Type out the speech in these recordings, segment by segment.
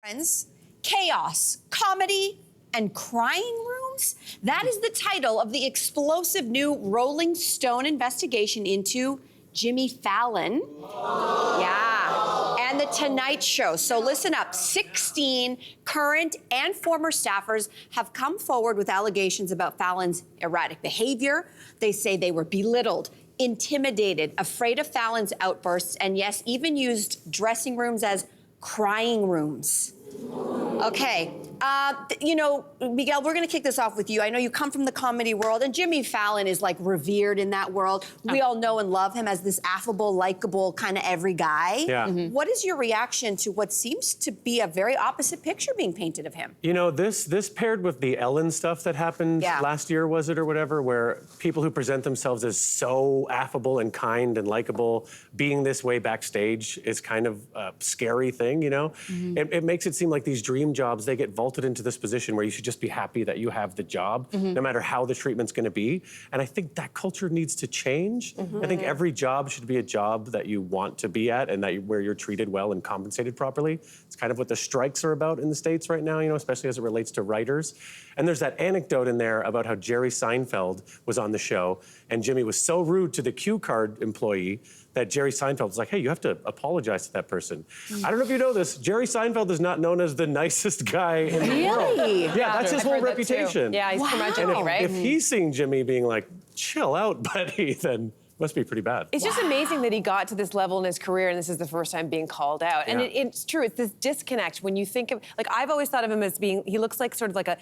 Friends, chaos, comedy, and crying rooms? That is the title of the explosive new Rolling Stone investigation into Jimmy Fallon. Yeah. And The Tonight Show. So listen up. 16 current and former staffers have come forward with allegations about Fallon's erratic behavior. They say they were belittled, intimidated, afraid of Fallon's outbursts, and yes, even used dressing rooms as crying rooms. Okay, you know, Miguel, we're gonna kick this off with you. I know you come from the comedy world, and Jimmy Fallon is like revered in that world. We all know and love him as this affable, likable, kind of every guy. Yeah. What is your reaction to what seems to be a very opposite picture being painted of him? You know, this paired with the Ellen stuff that happened last year, was it, or whatever, where people who present themselves as so affable and kind and likable, being this way backstage is kind of a scary thing, you know? It makes it seem like these dream jobs, they get vaulted into this position where you should just be happy that you have the job, no matter how the treatment's gonna be. And I think that culture needs to change. I think every job should be a job that you want to be at and where you're treated well and compensated properly. It's kind of what the strikes are about in the States right now, you know, especially as it relates to writers. And there's that anecdote in there about how Jerry Seinfeld was on the show and Jimmy was so rude to the cue card employee that Jerry Seinfeld was like, hey, you have to apologize to that person. I don't know if you know this, Jerry Seinfeld is not known as the nicest guy in the world. Yeah, that's his whole reputation. Yeah, he's curmudgeonly, And right? if he's seeing Jimmy being like, chill out, buddy, then must be pretty bad. It's just amazing that he got to this level in his career and this is the first time being called out. And it's true, it's this disconnect when you think of, like, I've always thought of him as being, he looks like sort of like a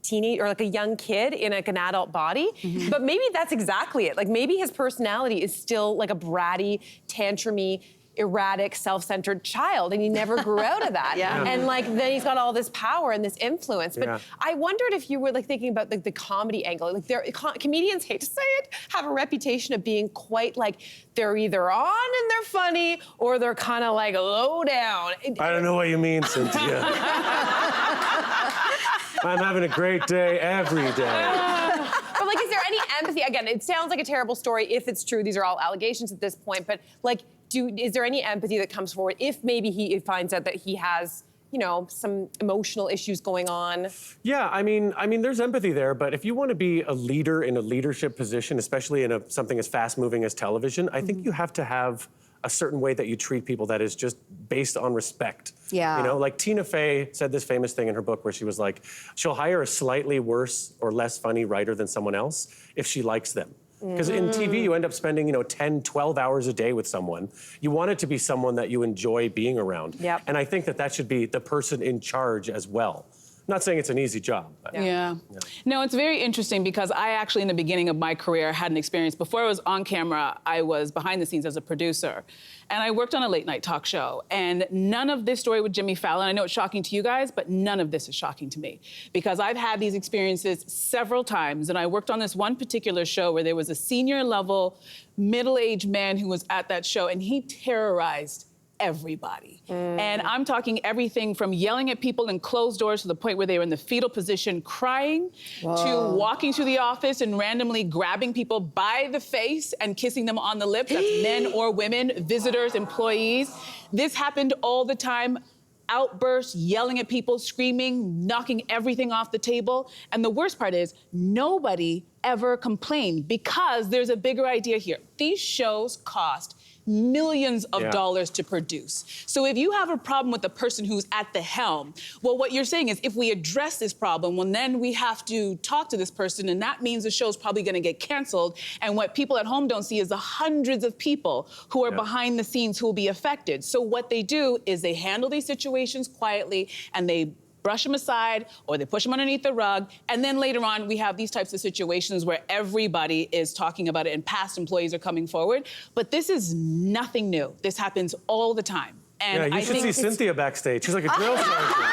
teenage or like a young kid in like an adult body. But maybe that's exactly it. Like maybe his personality is still like a bratty, tantrumy, erratic, self-centered child, and he never grew out of that. And like then he's got all this power and this influence. But I wondered if you were like thinking about the comedy angle. Like comedians, hate to say it, have a reputation of being quite like they're either on and they're funny or they're kind of like low down. I don't know what you mean, Cynthia. I'm having a great day every day. But like, is there any empathy? Again, it sounds like a terrible story if it's true. These are all allegations at this point. But like, is there any empathy that comes forward if maybe he finds out that he has, you know, some emotional issues going on? Yeah, I mean, there's empathy there, but if you want to be a leader in a leadership position, especially in something as fast-moving as television, I think you have to have a certain way that you treat people that is just based on respect. You know, like Tina Fey said this famous thing in her book where she was like, she'll hire a slightly worse or less funny writer than someone else if she likes them. Because in TV, you end up spending, you know, 10, 12 hours a day with someone. You want it to be someone that you enjoy being around. And I think that should be the person in charge as well. I'm not saying it's an easy job. But No, it's very interesting because I actually, in the beginning of my career, had an experience. Before I was on camera, I was behind the scenes as a producer. And I worked on a late night talk show. And none of this story with Jimmy Fallon, I know it's shocking to you guys, but none of this is shocking to me. Because I've had these experiences several times. And I worked on this one particular show where there was a senior level, middle-aged man who was at that show and he terrorized everybody. And I'm talking everything from yelling at people in closed doors to the point where they were in the fetal position crying, to walking through the office and randomly grabbing people by the face and kissing them on the lips. That's men or women, visitors, employees. This happened all the time. Outbursts, yelling at people, screaming, knocking everything off the table. And the worst part is nobody ever complained because there's a bigger idea here. These shows cost millions of dollars to produce. So if you have a problem with the person who's at the helm, well, what you're saying is if we address this problem, well, then we have to talk to this person, and that means the show's probably gonna get canceled. And what people at home don't see is the hundreds of people who are behind the scenes who will be affected. So what they do is they handle these situations quietly and they brush them aside or they push them underneath the rug. And then later on, we have these types of situations where everybody is talking about it and past employees are coming forward. But this is nothing new. This happens all the time. And you should see Cynthia backstage. She's like a drill sergeant.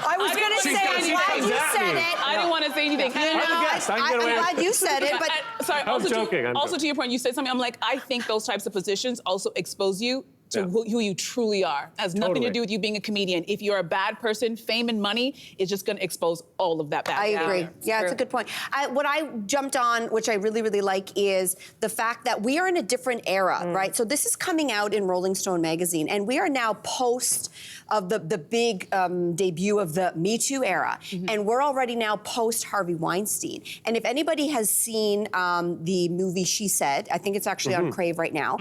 I was going to say, I'm glad you said it. I didn't want to say anything. I'm glad you said it, but... Sorry, I'm joking. To your point, you said something, I'm like, I think those types of positions also expose you to who you truly are. It has nothing to Totally. do with you being a comedian. If you're a bad person, fame and money is just going to expose all of that bad I behavior. agree. Yeah, it's a good point. What I jumped on, which I really, really like, is the fact that we are in a different era, right? So this is coming out in Rolling Stone magazine, and we are now post of the big debut of the Me Too era, and we're already now post Harvey Weinstein. And if anybody has seen the movie She Said, I think it's actually on Crave right now.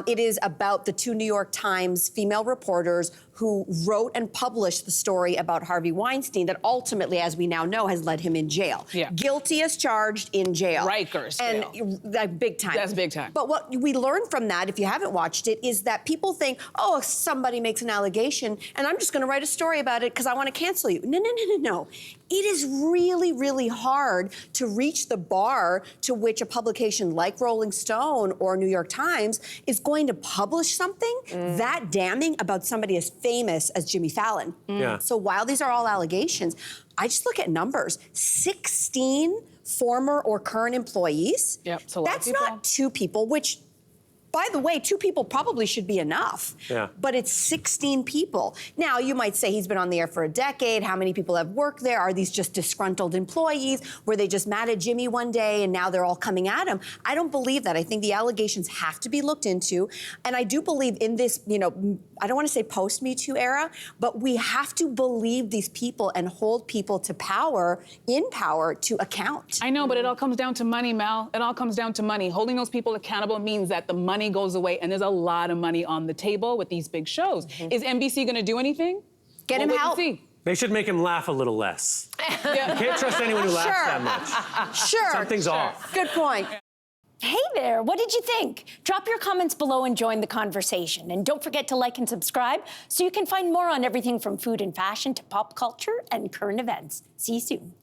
It is about the two New York Times female reporters who wrote and published the story about Harvey Weinstein that ultimately, as we now know, has led him in jail. Yeah. Guilty as charged, in jail. Rikers And jail. big time. That's big time. But what we learned from that, if you haven't watched it, is that people think, oh, if somebody makes an allegation, and I'm just going to write a story about it because I want to cancel you. No, no, no, no, no. It is really, really hard to reach the bar to which a publication like Rolling Stone or New York Times is going to publish something that damning about somebody as famous as Jimmy Fallon. Yeah. So while these are all allegations, I just look at numbers. 16 former or current employees. Yep, it's a lot of That's people. not two people, which, by the way, two people probably should be enough. Yeah. But it's 16 people. Now, you might say he's been on the air for a decade. How many people have worked there? Are these just disgruntled employees? Were they just mad at Jimmy one day and now they're all coming at him? I don't believe that. I think the allegations have to be looked into. And I do believe in this, I don't want to say post-Me Too era, but we have to believe these people and hold people to power, in power, to account. I know, but it all comes down to money, Mel. It all comes down to money. Holding those people accountable means that the money goes away, and there's a lot of money on the table with these big shows. Is NBC going to do anything? Get him We'll wait and help. see. They should make him laugh a little less. You can't trust anyone who laughs Sure. that much. Sure. Something's off. Good point. Hey there, what did you think? Drop your comments below and join the conversation. And don't forget to like and subscribe so you can find more on everything from food and fashion to pop culture and current events. See you soon.